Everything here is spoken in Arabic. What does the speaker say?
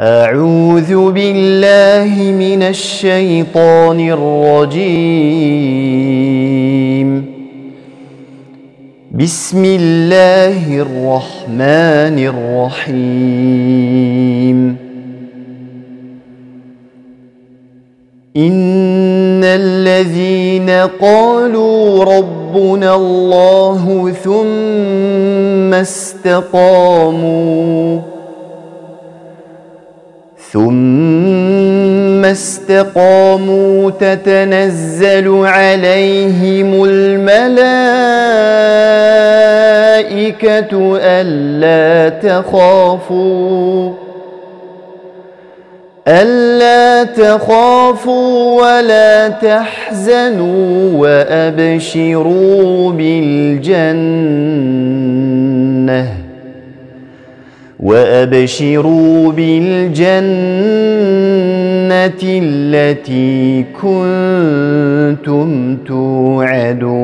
أعوذ بالله من الشيطان الرجيم. بسم الله الرحمن الرحيم. إن الذين قالوا ربنا الله ثم استقاموا تتنزل عليهم الملائكة ألا تخافوا ولا تحزنوا وأبشروا بالجنة التي كنتم توعدون.